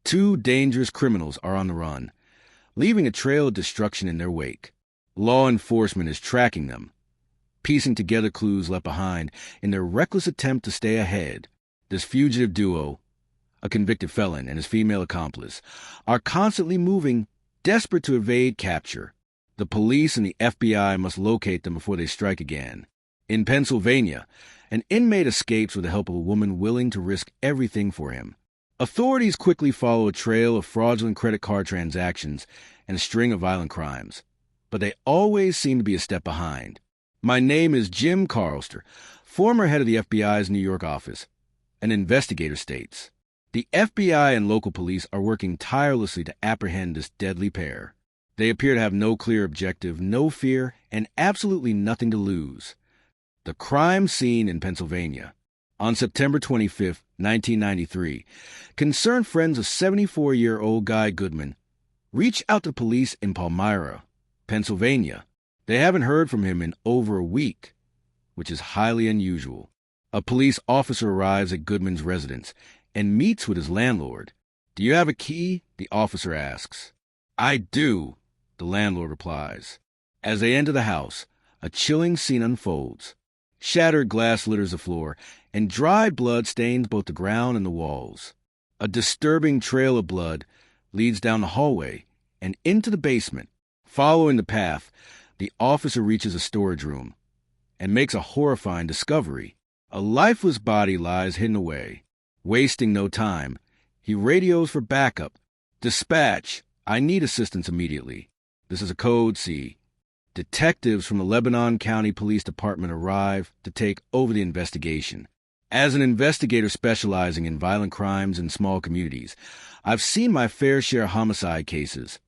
Two dangerous criminals are on the run, leaving a trail of destruction in their wake. Law enforcement is tracking them, piecing together clues left behind in their reckless attempt to stay ahead. This fugitive duo, a convicted felon and his female accomplice, are constantly moving, desperate to evade capture. The police and the FBI must locate them before they strike again. In Pennsylvania, an inmate escapes with the help of a woman willing to risk everything for him. Authorities quickly follow a trail of fraudulent credit card transactions and a string of violent crimes, but they always seem to be a step behind. My name is Jim Carlster, former head of the FBI's New York office. An investigator states, "The FBI and local police are working tirelessly to apprehend this deadly pair. They appear to have no clear objective, no fear, and absolutely nothing to lose." The crime scene in Pennsylvania. On September 25, 1993, concerned friends of 74-year-old Guy Goodman reach out to police in Palmyra, Pennsylvania. They haven't heard from him in over a week, which is highly unusual. A police officer arrives at Goodman's residence and meets with his landlord. "Do you have a key?" the officer asks. "I do," the landlord replies. As they enter the house, a chilling scene unfolds. Shattered glass litters the floor, and dried blood stains both the ground and the walls. A disturbing trail of blood leads down the hallway and into the basement. Following the path, the officer reaches a storage room and makes a horrifying discovery. A lifeless body lies hidden away. Wasting no time, he radios for backup. "Dispatch, I need assistance immediately." This is a code C. Detectives from the Lebanon County Police Department arrive to take over the investigation. As an investigator specializing in violent crimes in small communities, I've seen my fair share of homicide cases.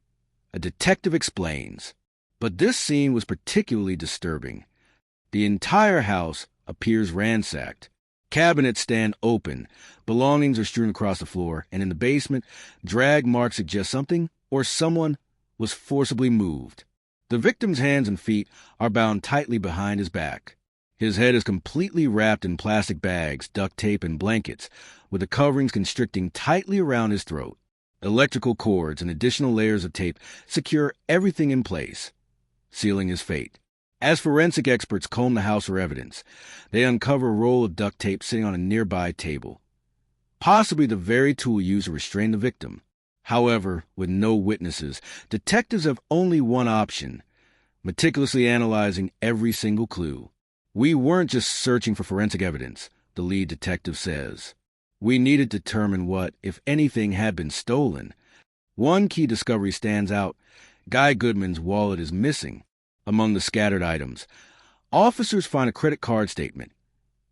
A detective explains. But this scene was particularly disturbing. The entire house appears ransacked. Cabinets stand open, belongings are strewn across the floor, and in the basement, drag marks suggest something or someone was forcibly moved. The victim's hands and feet are bound tightly behind his back. His head is completely wrapped in plastic bags, duct tape, and blankets, with the coverings constricting tightly around his throat. Electrical cords and additional layers of tape secure everything in place, sealing his fate. As forensic experts comb the house for evidence, they uncover a roll of duct tape sitting on a nearby table, possibly the very tool used to restrain the victim. However, with no witnesses, detectives have only one option: meticulously analyzing every single clue. "We weren't just searching for forensic evidence," the lead detective says. "We needed to determine what, if anything, had been stolen." One key discovery stands out. Guy Goodman's wallet is missing. Among the scattered items, officers find a credit card statement,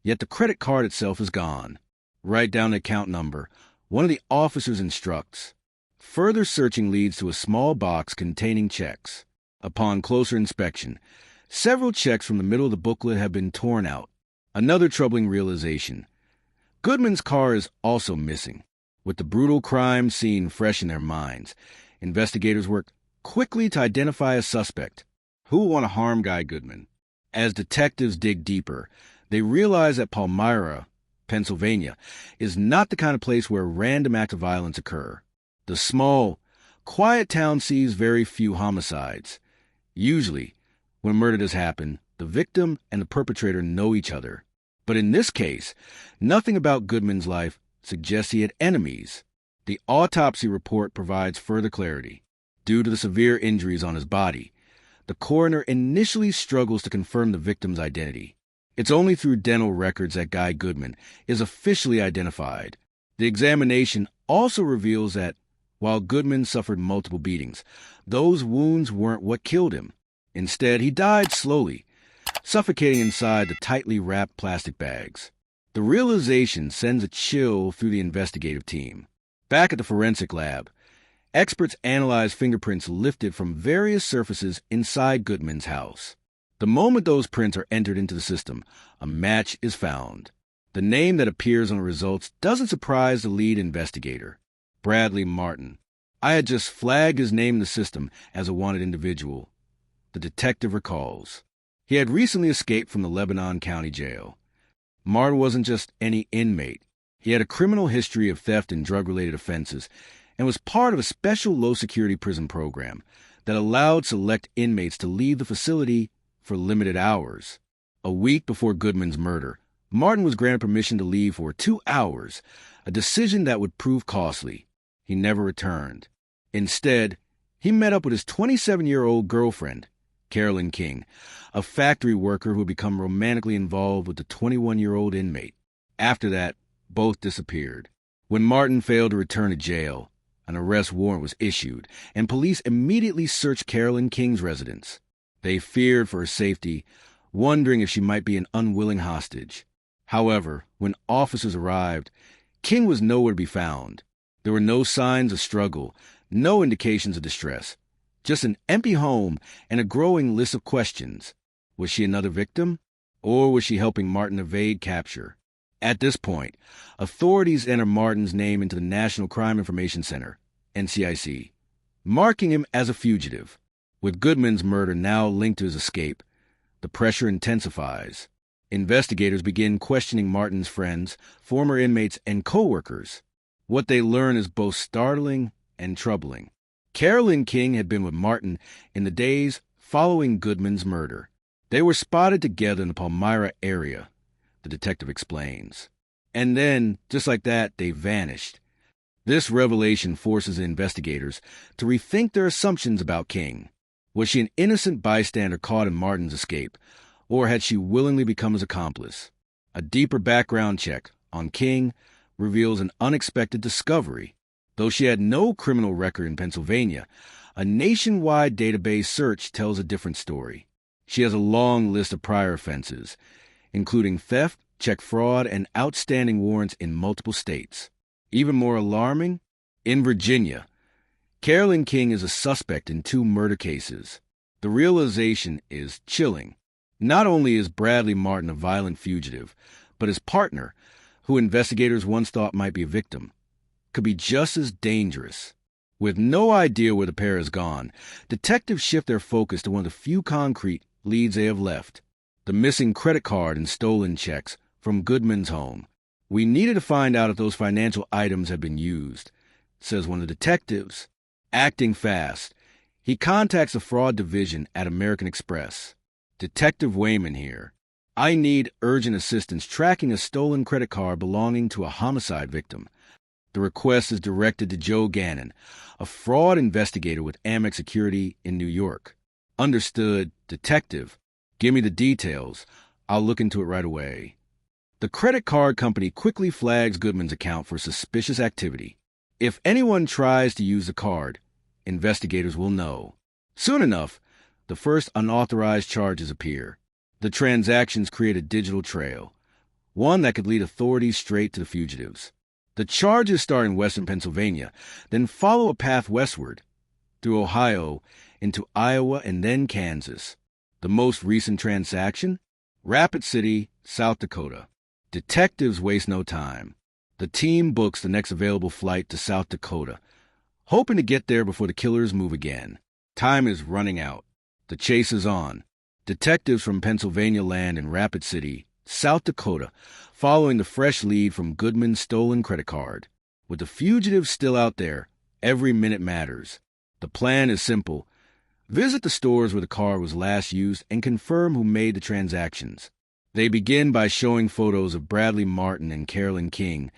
yet the credit card itself is gone. Write down the account number. One of the officers instructs. Further searching leads to a small box containing checks. Upon closer inspection, several checks from the middle of the booklet have been torn out. Another troubling realization: Goodman's car is also missing. With the brutal crime scene fresh in their minds, investigators work quickly to identify a suspect. Who will want to harm Guy Goodman? As detectives dig deeper, they realize that Palmyra, Pennsylvania, is not the kind of place where random acts of violence occur. The small, quiet town sees very few homicides. Usually, when murder does happen, the victim and the perpetrator know each other. But in this case, nothing about Goodman's life suggests he had enemies. The autopsy report provides further clarity. Due to the severe injuries on his body, the coroner initially struggles to confirm the victim's identity. It's only through dental records that Guy Goodman is officially identified. The examination also reveals that, while Goodman suffered multiple beatings, those wounds weren't what killed him. Instead, he died slowly, suffocating inside the tightly wrapped plastic bags. The realization sends a chill through the investigative team. Back at the forensic lab, experts analyze fingerprints lifted from various surfaces inside Goodman's house. The moment those prints are entered into the system, a match is found. The name that appears on the results doesn't surprise the lead investigator, Bradley Martin. I had just flagged his name in the system as a wanted individual, the detective recalls. He had recently escaped from the Lebanon County Jail. Martin wasn't just any inmate. He had a criminal history of theft and drug-related offenses, and was part of a special low-security prison program that allowed select inmates to leave the facility for limited hours. A week before Goodman's murder, Martin was granted permission to leave for 2 hours, a decision that would prove costly. He never returned. Instead, he met up with his 27-year-old girlfriend, Carolyn King, a factory worker who had become romantically involved with the 21-year-old inmate. After that, both disappeared. When Martin failed to return to jail, an arrest warrant was issued, and police immediately searched Carolyn King's residence. They feared for her safety, wondering if she might be an unwilling hostage. However, when officers arrived, King was nowhere to be found. There were no signs of struggle, no indications of distress, just an empty home and a growing list of questions. Was she another victim, or was she helping Martin evade capture? At this point, authorities entered Martin's name into the National Crime Information Center, NCIC, marking him as a fugitive. With Goodman's murder now linked to his escape, the pressure intensifies. Investigators begin questioning Martin's friends, former inmates, and co-workers. What they learn is both startling and troubling. Carolyn King had been with Martin in the days following Goodman's murder. They were spotted together in the Palmyra area, the detective explains. And then, just like that, they vanished. This revelation forces the investigators to rethink their assumptions about King. Was she an innocent bystander caught in Martin's escape, or had she willingly become his accomplice? A deeper background check on King reveals an unexpected discovery. Though she had no criminal record in Pennsylvania, a nationwide database search tells a different story. She has a long list of prior offenses, including theft, check fraud, and outstanding warrants in multiple states. Even more alarming, in Virginia, Carolyn King is a suspect in 2 murder cases. The realization is chilling. Not only is Bradley Martin a violent fugitive, but his partner, who investigators once thought might be a victim, could be just as dangerous. With no idea where the pair has gone, detectives shift their focus to one of the few concrete leads they have left: the missing credit card and stolen checks from Goodman's home. We needed to find out if those financial items had been used, says one of the detectives. Acting fast, he contacts the fraud division at American Express. Detective Wayman here. I need urgent assistance tracking a stolen credit card belonging to a homicide victim. The request is directed to Joe Gannon, a fraud investigator with Amex Security in New York. Understood, detective. Give me the details. I'll look into it right away. The credit card company quickly flags Goodman's account for suspicious activity. If anyone tries to use the card, investigators will know. Soon enough, the first unauthorized charges appear. The transactions create a digital trail, one that could lead authorities straight to the fugitives. The charges start in western Pennsylvania, then follow a path westward, through Ohio, into Iowa, and then Kansas. The most recent transaction? Rapid City, South Dakota. Detectives waste no time. The team books the next available flight to South Dakota, hoping to get there before the killers move again. Time is running out. The chase is on. Detectives from Pennsylvania land in Rapid City, South Dakota, following the fresh lead from Goodman's stolen credit card. With the fugitives still out there, every minute matters. The plan is simple. Visit the stores where the card was last used and confirm who made the transactions. They begin by showing photos of Bradley Martin and Carolyn King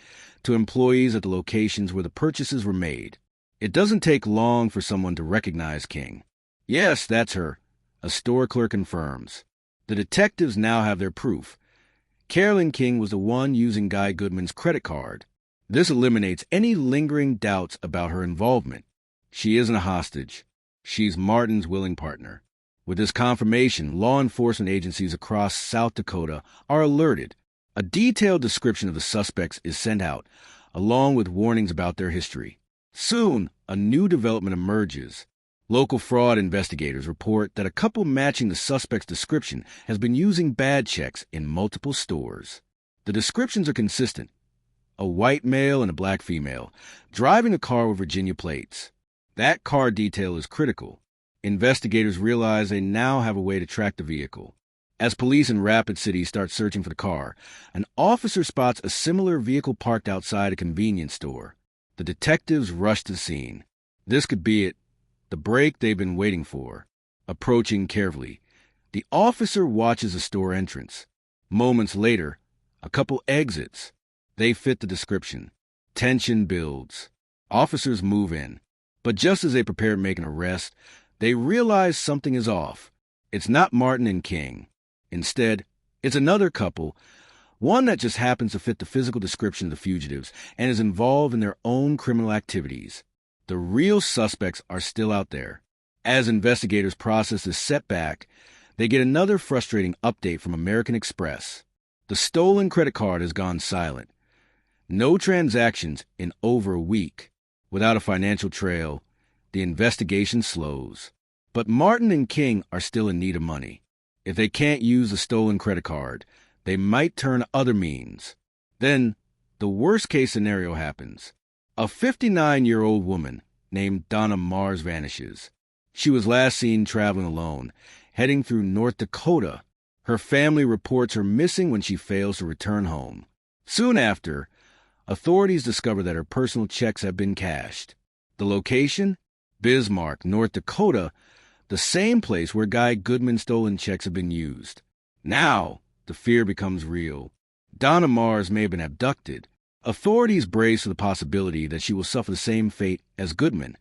to employees at the locations where the purchases were made. It doesn't take long for someone to recognize King. Yes, that's her, a store clerk confirms. The detectives now have their proof. Carolyn King was the one using Guy Goodman's credit card. This eliminates any lingering doubts about her involvement. She isn't a hostage. She's Martin's willing partner. With this confirmation, law enforcement agencies across South Dakota are alerted. A detailed description of the suspects is sent out, along with warnings about their history. Soon, a new development emerges. Local fraud investigators report that a couple matching the suspect's description has been using bad checks in multiple stores. The descriptions are consistent. A white male and a black female, driving a car with Virginia plates. That car detail is critical. Investigators realize they now have a way to track the vehicle. As police in Rapid City start searching for the car, an officer spots a similar vehicle parked outside a convenience store. The detectives rush the scene. This could be it, the break they've been waiting for. Approaching carefully, the officer watches the store entrance. Moments later, a couple exits. They fit the description. Tension builds. Officers move in. But just as they prepare to make an arrest, they realize something is off. It's not Martin and King. Instead, it's another couple, one that just happens to fit the physical description of the fugitives and is involved in their own criminal activities. The real suspects are still out there. As investigators process this setback, they get another frustrating update from American Express. The stolen credit card has gone silent. No transactions in over a week. Without a financial trail, the investigation slows. But Martin and King are still in need of money. If they can't use the stolen credit card, they might turn to other means. Then, the worst-case scenario happens. A 59-year-old woman named Donna Mars vanishes. She was last seen traveling alone, heading through North Dakota. Her family reports her missing when she fails to return home. Soon after, authorities discover that her personal checks have been cashed. The location? Bismarck, North Dakota, the same place where Guy Goodman's stolen checks have been used. Now, the fear becomes real. Donna Mars may have been abducted. Authorities brace for the possibility that she will suffer the same fate as Goodman,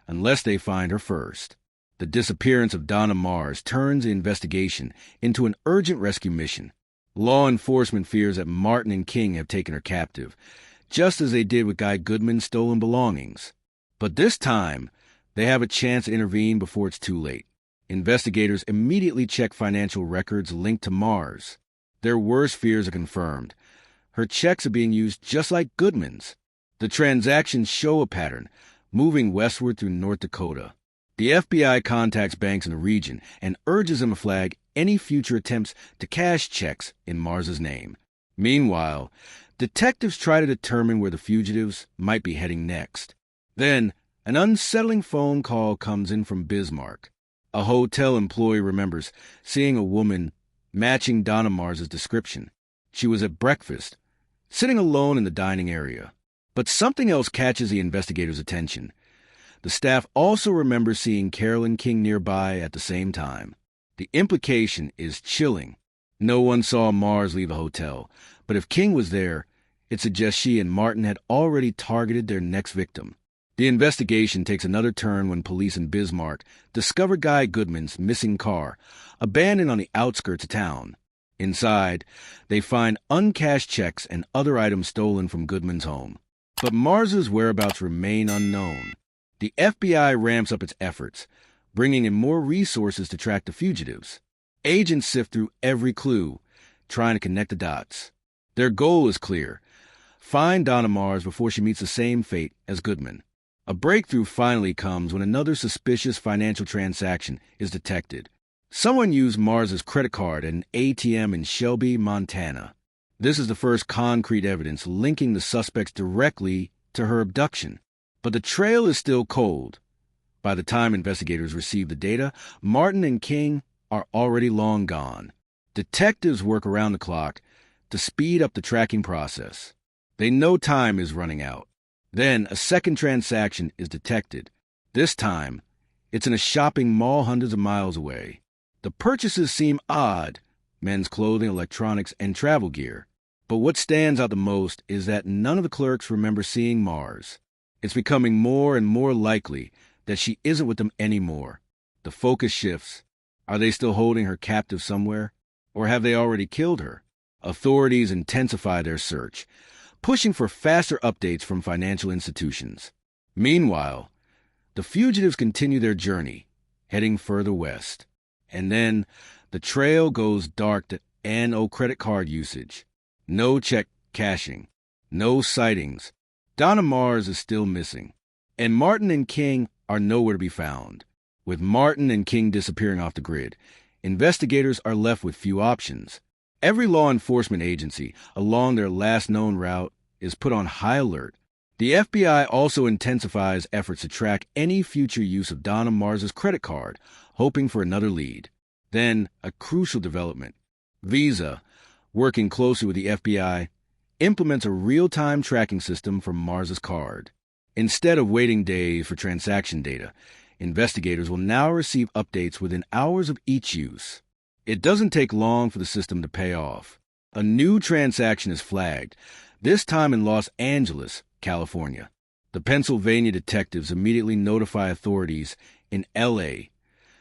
unless they find her first. The disappearance of Donna Mars turns the investigation into an urgent rescue mission. Law enforcement fears that Martin and King have taken her captive, just as they did with Guy Goodman's stolen belongings. But this time, they have a chance to intervene before it's too late. Investigators immediately check financial records linked to Mars. Their worst fears are confirmed. Her checks are being used just like Goodman's. The transactions show a pattern, moving westward through North Dakota. The FBI contacts banks in the region and urges them to flag any future attempts to cash checks in Mars's name. Meanwhile, detectives try to determine where the fugitives might be heading next. Then, an unsettling phone call comes in from Bismarck. A hotel employee remembers seeing a woman matching Donna Mars's description. She was at breakfast, sitting alone in the dining area. But something else catches the investigators' attention. The staff also remembers seeing Carolyn King nearby at the same time. The implication is chilling. No one saw Mars leave the hotel, but if King was there, it suggests she and Martin had already targeted their next victim. The investigation takes another turn when police in Bismarck discover Guy Goodman's missing car, abandoned on the outskirts of town. Inside, they find uncashed checks and other items stolen from Goodman's home. But Mars's whereabouts remain unknown. The FBI ramps up its efforts, bringing in more resources to track the fugitives. Agents sift through every clue, trying to connect the dots. Their goal is clear: find Donna Mars before she meets the same fate as Goodman. A breakthrough finally comes when another suspicious financial transaction is detected. Someone used Mars's credit card at an ATM in Shelby, Montana. This is the first concrete evidence linking the suspects directly to her abduction. But the trail is still cold. By the time investigators receive the data, Martin and King are already long gone. Detectives work around the clock to speed up the tracking process. They know time is running out. Then a second transaction is detected. This time, it's in a shopping mall hundreds of miles away. The purchases seem odd: men's clothing, electronics, and travel gear. But what stands out the most is that none of the clerks remember seeing Mars. It's becoming more and more likely that she isn't with them anymore. The focus shifts. Are they still holding her captive somewhere? Or have they already killed her? Authorities intensify their search, pushing for faster updates from financial institutions. Meanwhile, the fugitives continue their journey, heading further west. And then, the trail goes dark to no credit card usage, no check cashing, no sightings. Donna Mars is still missing, and Martin and King are nowhere to be found. With Martin and King disappearing off the grid, investigators are left with few options. Every law enforcement agency along their last known route is put on high alert. The FBI also intensifies efforts to track any future use of Donna Mars's credit card, hoping for another lead. Then, a crucial development. Visa, working closely with the FBI, implements a real-time tracking system for Mars's card. Instead of waiting days for transaction data, investigators will now receive updates within hours of each use. It doesn't take long for the system to pay off. A new transaction is flagged, this time in Los Angeles, California. The Pennsylvania detectives immediately notify authorities in L.A.,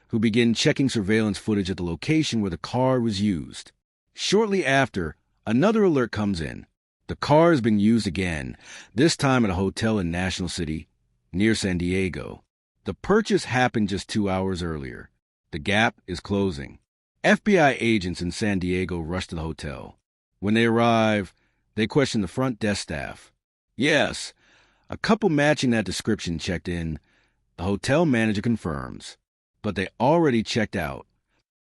who begin checking surveillance footage at the location where the car was used. Shortly after, another alert comes in. The car has been used again, this time at a hotel in National City, near San Diego. The purchase happened just 2 hours earlier. The gap is closing. FBI agents in San Diego rush to the hotel. When they arrive, they question the front desk staff. Yes, a couple matching that description checked in. The hotel manager confirms, but they already checked out.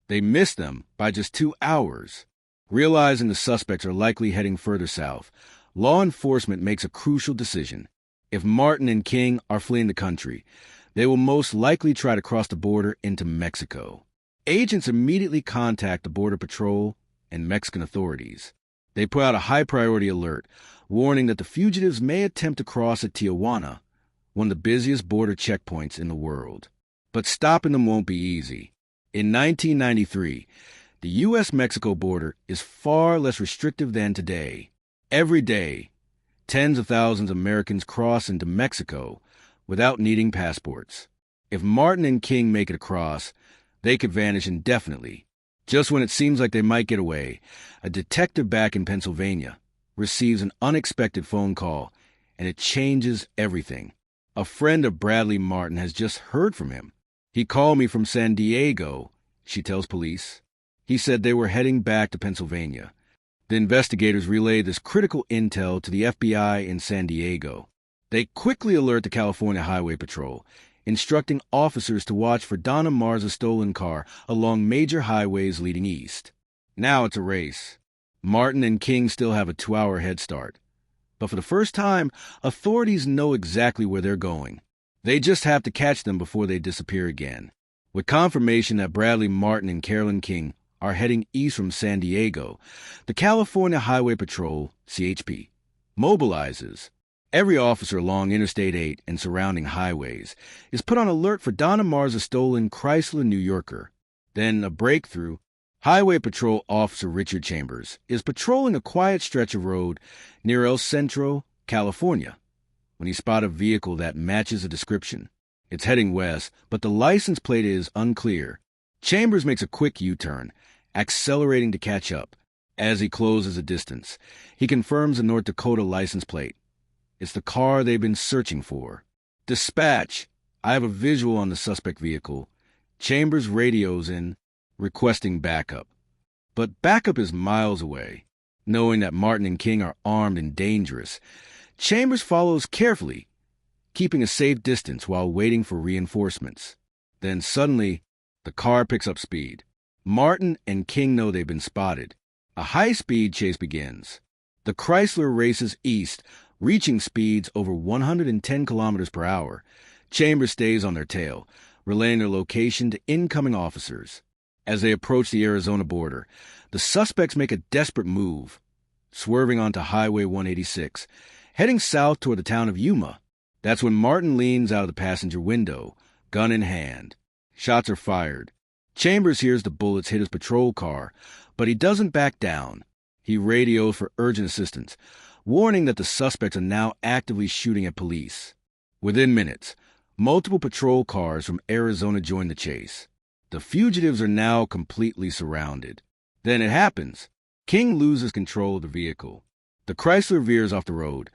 They missed them by just 2 hours. Realizing the suspects are likely heading further south, law enforcement makes a crucial decision. If Martin and King are fleeing the country, they will most likely try to cross the border into Mexico. Agents immediately contact the Border Patrol and Mexican authorities. They put out a high-priority alert, warning that the fugitives may attempt to cross at Tijuana, one of the busiest border checkpoints in the world. But stopping them won't be easy. In 1993, the U.S.-Mexico border is far less restrictive than today. Every day, tens of thousands of Americans cross into Mexico without needing passports. If Martin and King make it across, they could vanish indefinitely. Just when it seems like they might get away, a detective back in Pennsylvania receives an unexpected phone call, and it changes everything. A friend of Bradley Martin has just heard from him. He called me from San Diego, she tells police. He said they were heading back to Pennsylvania. The investigators relay this critical intel to the FBI in San Diego. They quickly alert the California Highway Patrol, instructing officers to watch for Donna Marza's stolen car along major highways leading east. Now it's a race. Martin and King still have a 2-hour head start. But for the first time, authorities know exactly where they're going. They just have to catch them before they disappear again. With confirmation that Bradley Martin and Carolyn King are heading east from San Diego, the California Highway Patrol, CHP, mobilizes. Every officer along Interstate 8 and surrounding highways is put on alert for Donna Marza's stolen Chrysler New Yorker. Then a breakthrough. Highway Patrol Officer Richard Chambers is patrolling a quiet stretch of road near El Centro, California, when he spots a vehicle that matches the description. It's heading west, but the license plate is unclear. Chambers makes a quick U-turn, accelerating to catch up. As he closes the distance, he confirms the North Dakota license plate. It's the car they've been searching for. Dispatch! I have a visual on the suspect vehicle. Chambers radios in, requesting backup. But backup is miles away. Knowing that Martin and King are armed and dangerous, Chambers follows carefully, keeping a safe distance while waiting for reinforcements. Then suddenly, the car picks up speed. Martin and King know they've been spotted. A high-speed chase begins. The Chrysler races east, reaching speeds over 110 kilometers per hour. Chambers stays on their tail, relaying their location to incoming officers. As they approach the Arizona border, the suspects make a desperate move, swerving onto Highway 186, heading south toward the town of Yuma. That's when Martin leans out of the passenger window, gun in hand. Shots are fired. Chambers hears the bullets hit his patrol car, but he doesn't back down. He radios for urgent assistance, warning that the suspects are now actively shooting at police. Within minutes, multiple patrol cars from Arizona join the chase. The fugitives are now completely surrounded. Then it happens. King loses control of the vehicle. The Chrysler veers off the road,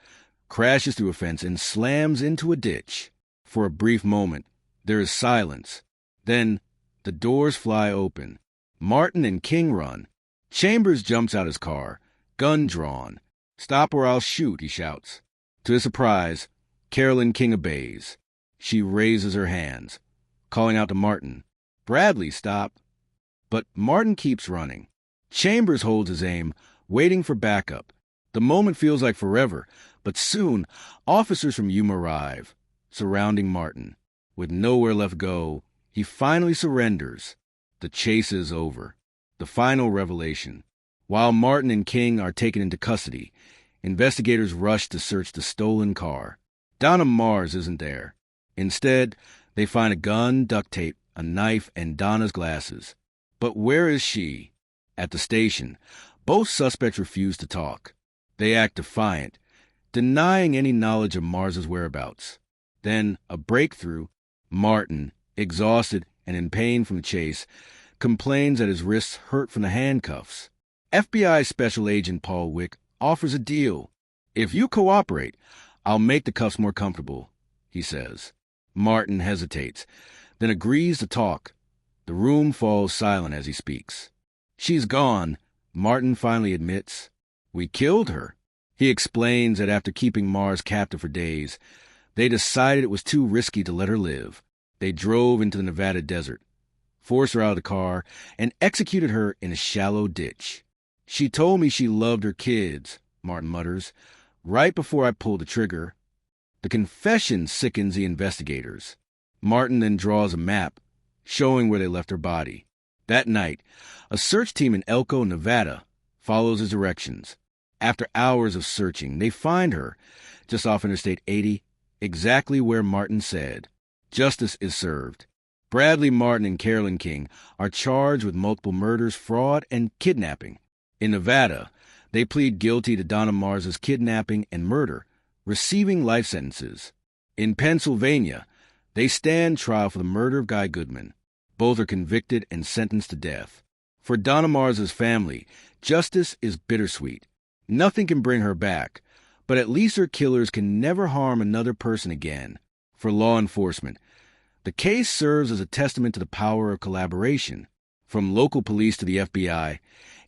crashes through a fence, and slams into a ditch. For a brief moment, there is silence. Then, the doors fly open. Martin and King run. Chambers jumps out his car, gun drawn. "Stop or I'll shoot," he shouts. To his surprise, Carolyn King obeys. She raises her hands, calling out to Martin, "Bradley, stop." But Martin keeps running. Chambers holds his aim, waiting for backup. The moment feels like forever, but soon, officers from Yuma arrive, surrounding Martin. With nowhere left to go, he finally surrenders. The chase is over. The final revelation. While Martin and King are taken into custody, investigators rush to search the stolen car. Donna Mars isn't there. Instead, they find a gun, duct tape, a knife, and Donna's glasses. But where is she? At the station, both suspects refuse to talk. They act defiant, denying any knowledge of Mars's whereabouts. Then, a breakthrough, Martin, exhausted and in pain from the chase, complains that his wrists hurt from the handcuffs. FBI Special Agent Paul Wick offers a deal. "If you cooperate, I'll make the cuffs more comfortable," he says. Martin hesitates, then agrees to talk. The room falls silent as he speaks. "She's gone," Martin finally admits. "We killed her." He explains that after keeping Mars captive for days, they decided it was too risky to let her live. They drove into the Nevada desert, forced her out of the car, and executed her in a shallow ditch. "She told me she loved her kids," Martin mutters, "right before I pulled the trigger." The confession sickens the investigators. Martin then draws a map, showing where they left her body. That night, a search team in Elko, Nevada, follows his directions. After hours of searching, they find her, just off Interstate 80, exactly where Martin said. Justice is served. Bradley Martin and Carolyn King are charged with multiple murders, fraud, and kidnapping. In Nevada, they plead guilty to Donna Mars's kidnapping and murder, receiving life sentences. In Pennsylvania, they stand trial for the murder of Guy Goodman. Both are convicted and sentenced to death. For Donna Mars's family, justice is bittersweet. Nothing can bring her back, but at least her killers can never harm another person again. For law enforcement, the case serves as a testament to the power of collaboration. From local police to the FBI,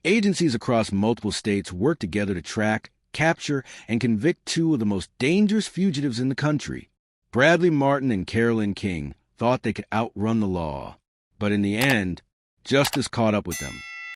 agencies across multiple states work together to track, capture, and convict two of the most dangerous fugitives in the country. Bradley Martin and Carolyn King thought they could outrun the law, but in the end, justice caught up with them.